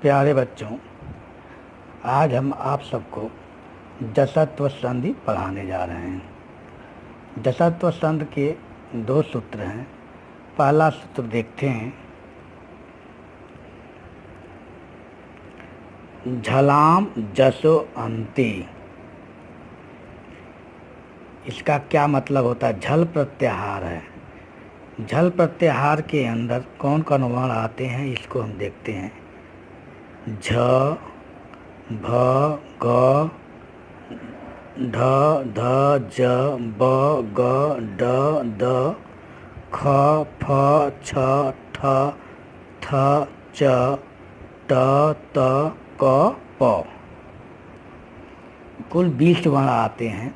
प्यारे बच्चों, आज हम आप सबको जसत्व संधि पढ़ाने जा रहे हैं। जसत्व संधि के दो सूत्र हैं। पहला सूत्र देखते हैं, झलाम जसो अंति। इसका क्या मतलब होता है? झल प्रत्याहार है। झल प्रत्याहार के अंदर कौन कौन वर्ण आते हैं इसको हम देखते हैं। झ, भ, ग, ढ, ध, ज, ब, ग, ड, द, ख, फ, छ, ठ, थ, च, ट, त, क, प। कुल 20 वर्ण आते हैं।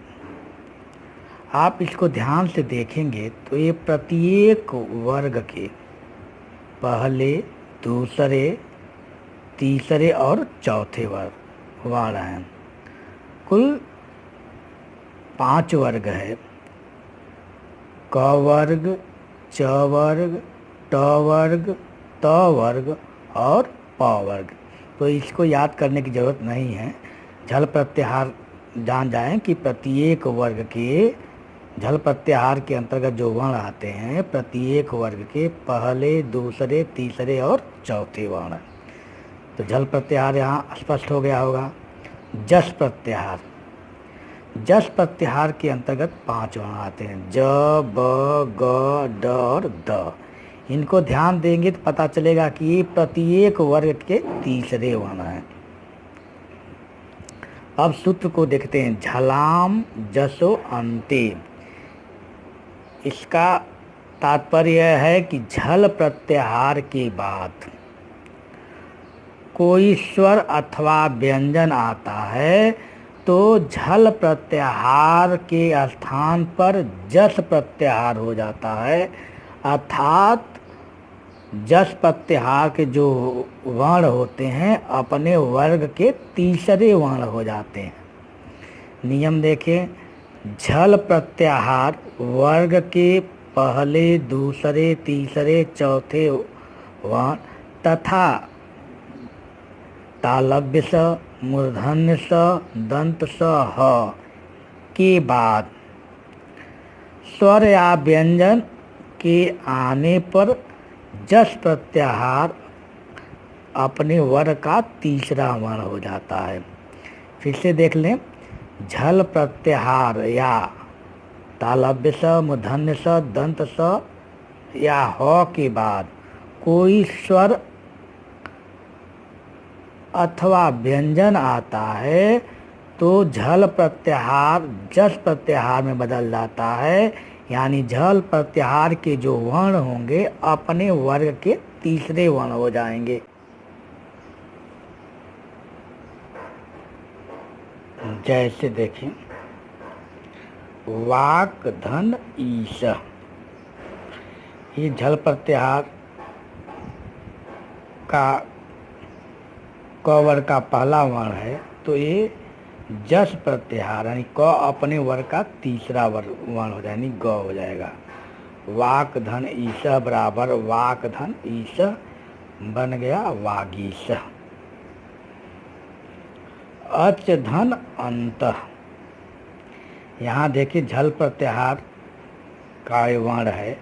आप इसको ध्यान से देखेंगे तो ये प्रत्येक वर्ग के पहले, दूसरे, तीसरे और चौथे वर्ण हैं। कुल 5 वर्ग है। क वर्ग, च वर्ग, ट वर्ग, त वर्ग और प वर्ग। तो इसको याद करने की ज़रूरत नहीं है। झल प्रत्याहार जान जाएं कि प्रत्येक वर्ग के झल प्रत्याहार के अंतर्गत जो वर्ण आते हैं, प्रत्येक वर्ग के पहले, दूसरे, तीसरे और चौथे वर्ण। तो झल प्रत्याहार यहाँ स्पष्ट हो गया होगा। जस प्रत्याहार, जस प्रत्याहार के अंतर्गत 5 वर्ण आते हैं। ज, ब, ग, ड और द। इनको ध्यान देंगे तो पता चलेगा कि ये प्रत्येक वर्ग के तीसरे वर्ण हैं। अब सूत्र को देखते हैं। झलाम जसो अंति। इसका तात्पर्य है कि झल प्रत्याहार के बाद कोई स्वर अथवा व्यंजन आता है तो झल प्रत्याहार के स्थान पर जस प्रत्याहार हो जाता है। अर्थात जस प्रत्याहार के जो वर्ण होते हैं अपने वर्ग के तीसरे वर्ण हो जाते हैं। नियम देखें, झल प्रत्याहार वर्ग के पहले, दूसरे, तीसरे, चौथे वर्ण तथा तालव्य स, मूर्धन्य स, दंत स, ह के बाद स्वर या व्यंजन के आने पर जस प्रत्याहार अपने वर्ग का तीसरा वर्ण हो जाता है। फिर से देख लें। झल प्रत्याहार या तालव्य स, मूर्धन्य स, दंत स या ह के बाद कोई स्वर अथवा व्यंजन आता है तो झल प्रत्याहार जस प्रत्याहार में बदल जाता है। यानी झल प्रत्याहार के जो वर्ण होंगे अपने वर्ग के तीसरे वर्ण हो जाएंगे। जैसे देखें, वाक, धन, ईश। ये झल प्रत्याहार का क वर्ग का पहला वर्ण है तो ये जस प्रत्याहार यानी क अपने वर्ग का तीसरा वर्ण हो जाएगा, यानी ग हो जाएगा। वाक, धन, ईश बराबर वाक, धन, ईश बन गया वागीश। अच, धन, अंत। यहाँ देखिए झल प्रत्याहार का वर्ण है,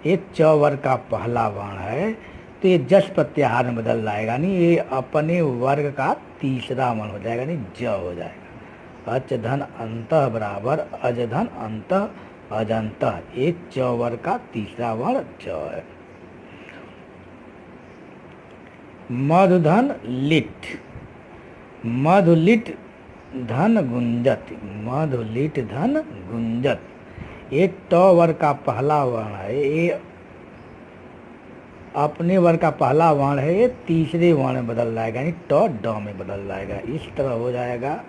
ये च वर्ग का पहला वर्ण है तो ये जस प्रत्याहार में बदल जाएगा, यानी ये अपने वर्ग का तीसरा वर्ण हो जाएगा, यानी ज हो जाएगा। अच, धन, अंत बराबर अज, धन, अंत, अजंत। ये च वर्ग का तीसरा वर्ण ज है। मधु, धन, लिट। मधु, लिट, धन, गुंजत। मधु, लिट, धन, गुंजत। ये ट वर्ग का पहला वर्ण है, ये अपने वर्ग का पहला वर्ण है, ये तीसरे वर्ण में बदल जाएगा, यानी ट ड में बदल जाएगा। इस तरह हो जाएगा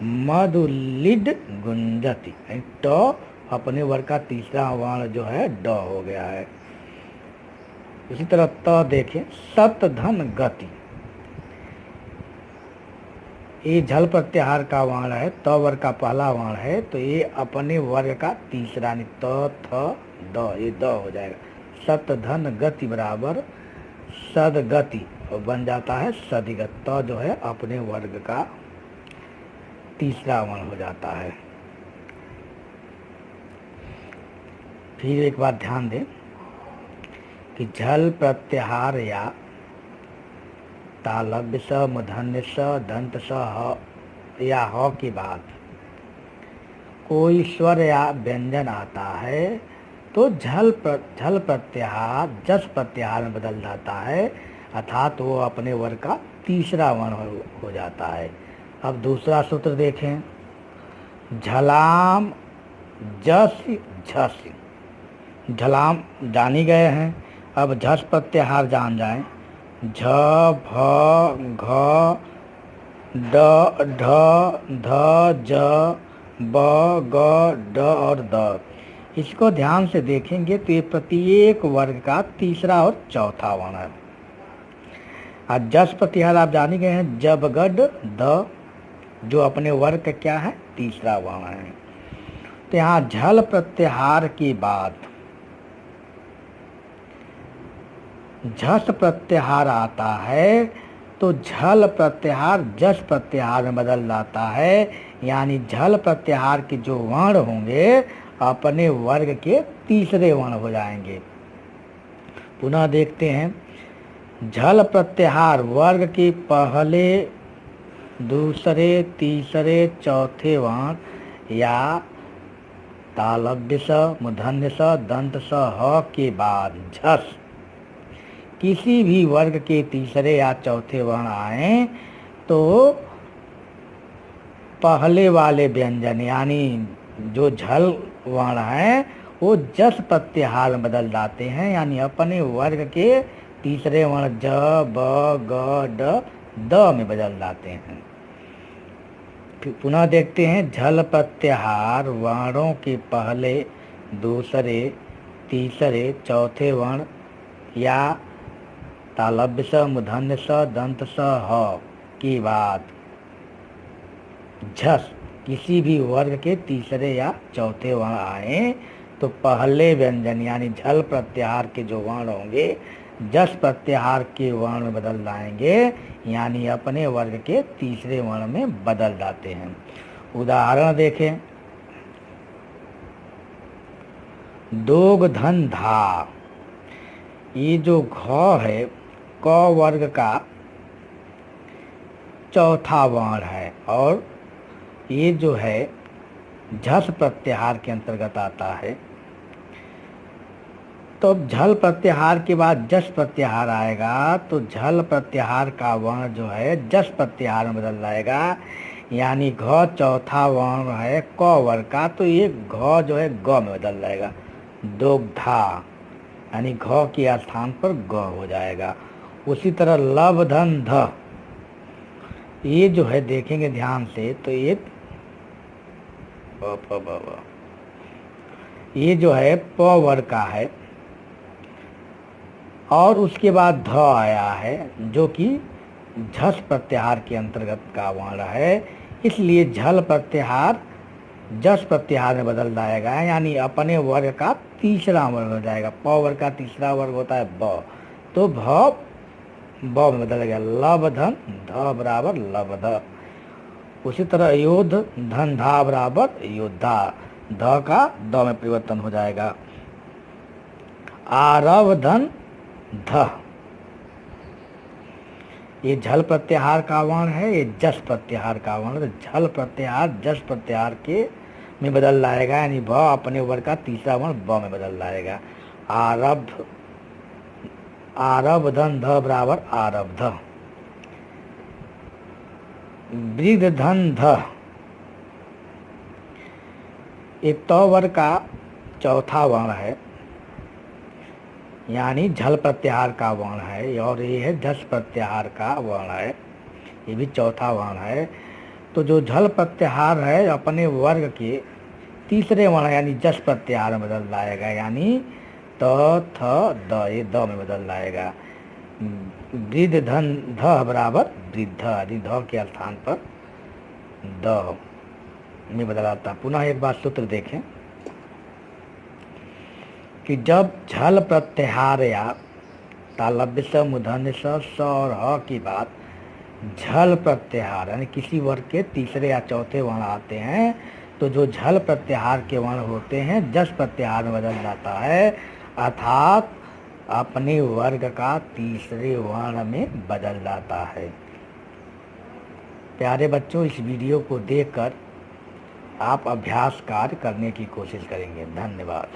मधुलिड गुंजति, यानी ट अपने वर्ग का तीसरा वर्ण जो है ड हो गया है। इसी तरह त देखें, सत, धन, गति। ये झल प्रत्याहार का वर्ण है, त वर्ग का पहला वर्ण है तो ये अपने वर्ग का तीसरा, यानी त, थ, द, ये द हो जाएगा। सत, धन, गति बराबर सदगति और बन जाता है सदिगत। तो जो है अपने वर्ग का तीसरा वर्ण हो जाता है। फिर एक बात ध्यान दें कि झल प्रत्याहार या तालव्य स, मूर्धन्य स, दंत स, ह या ह के बाद कोई स्वर या व्यंजन आता है तो झल प्रत्याहार जस प्रत्याहार में बदल जाता है, अर्थात वो अपने वर्ग का तीसरा वर्ण हो जाता है। अब दूसरा सूत्र देखें, झलाम जस झस। झलाम जान ही गए हैं, अब झस प्रत्याहार जान जाएं। झ भ घ ड ढ ध ज ब ग ड और द। इसको ध्यान से देखेंगे तो ये प्रत्येक वर्ग का तीसरा और चौथा वर्ण है। आज जस प्रत्याहार आप जान ही गए हैं, जब गड द, जो अपने वर्ग का क्या है तीसरा वर्ण है। तो यहाँ झल प्रत्याहार के बाद झस प्रत्याहार आता है तो झल प्रत्याहार जस प्रत्याहार में बदल जाता है, यानी झल प्रत्याहार के जो वर्ण होंगे अपने वर्ग के तीसरे वर्ण हो जाएंगे। पुनः देखते हैं, झल प्रत्याहार वर्ग के पहले, दूसरे, तीसरे, चौथे वर्ण या तालव्य स, मूर्धन्य स, दंत स, ह के बाद झस किसी भी वर्ग के तीसरे या चौथे वर्ण आए तो पहले वाले व्यंजन यानी जो झल वर्ण है वो जस प्रत्याहार में बदल जाते हैं, यानी अपने वर्ग के तीसरे वर्ण ज ब ग ड द में बदल जाते हैं। फिर पुनः देखते हैं, झल प्रत्याहार वर्णों के पहले, दूसरे, तीसरे, चौथे वर्ण या तालव्य स, मूर्धन्य स, दंत स, ह के बाद झस किसी भी वर्ग के तीसरे या चौथे वर्ण आए तो पहले व्यंजन यानी झल प्रत्याहार के जो वर्ण होंगे जस प्रत्याहार के वर्ण में बदल जाएंगे, यानी अपने वर्ग के तीसरे वर्ण में बदल जाते हैं। उदाहरण देखें, दोग धन धा। ये जो घ है क वर्ग का चौथा वर्ण है और ये जो है झस प्रत्याहार के अंतर्गत आता है। तो झल प्रत्याहार के बाद जस प्रत्याहार आएगा तो झल प्रत्याहार का वर्ण जो है जस प्रत्याहार में बदल जाएगा, यानी घ चौथा वर्ण है क वर्ग का तो ये घ जो है ग में बदल जाएगा, दोग्धा, यानी घ के स्थान पर ग हो जाएगा। उसी तरह लव धन ध, ये जो है देखेंगे ध्यान से तो ये जो है प वर्ग का है और उसके बाद ध आया है जो कि झस प्रत्याहार के अंतर्गत का वर्ण है, इसलिए झल प्रत्याहार जस प्रत्याहार में बदल जाएगा, यानी अपने वर्ग का तीसरा वर्ग हो जाएगा। प वर्ग का तीसरा वर्ग होता है ब, तो भ ब में बदल गया, लव धन ध बराबर लवध। उसी तरह योध धन धा बराबर योद्धा, ध का द में परिवर्तन हो जाएगा। आरव धन ध, ये झल प्रत्याहार का वर्ण है, ये जस प्रत्याहार का वर्ण। तो झल प्रत्याहार जस प्रत्याहार के में बदल जाएगा, यानी भ अपने वर्ग का तीसरा वर्ण ब में बदल जाएगा। आरब्ध, आरव धन ध बराबर आरब्ध। वृद्ध धन ध, ये त वर्ग का चौथा वर्ण है, यानी झल प्रत्याहार का वर्ण है और ये है झस प्रत्याहार का वर्ण है, ये भी चौथा वर्ण है। तो जो झल प्रत्याहार है अपने वर्ग के तीसरे वर्ण यानी जस प्रत्याहार में बदल जाएगा, यानी त थ द, ये द में बदल जाएगा। वृद्ध धन ध बराबर वृद्ध, यानी ध के स्थान पर द में बदल आता। पुनः एक बार सूत्र देखें कि जब झल प्रत्याहार या तालव्य स मूर्धन्य स और ह की बात झल प्रत्याहार यानी किसी वर्ग के तीसरे या चौथे वर्ण आते हैं तो जो झल प्रत्याहार के वर्ण होते हैं जस प्रत्याहार में बदल जाता है, अर्थात अपने वर्ग का तीसरे वर्ण में बदल जाता है। प्यारे बच्चों, इस वीडियो को देखकर आप अभ्यास कार्य करने की कोशिश करेंगे। धन्यवाद।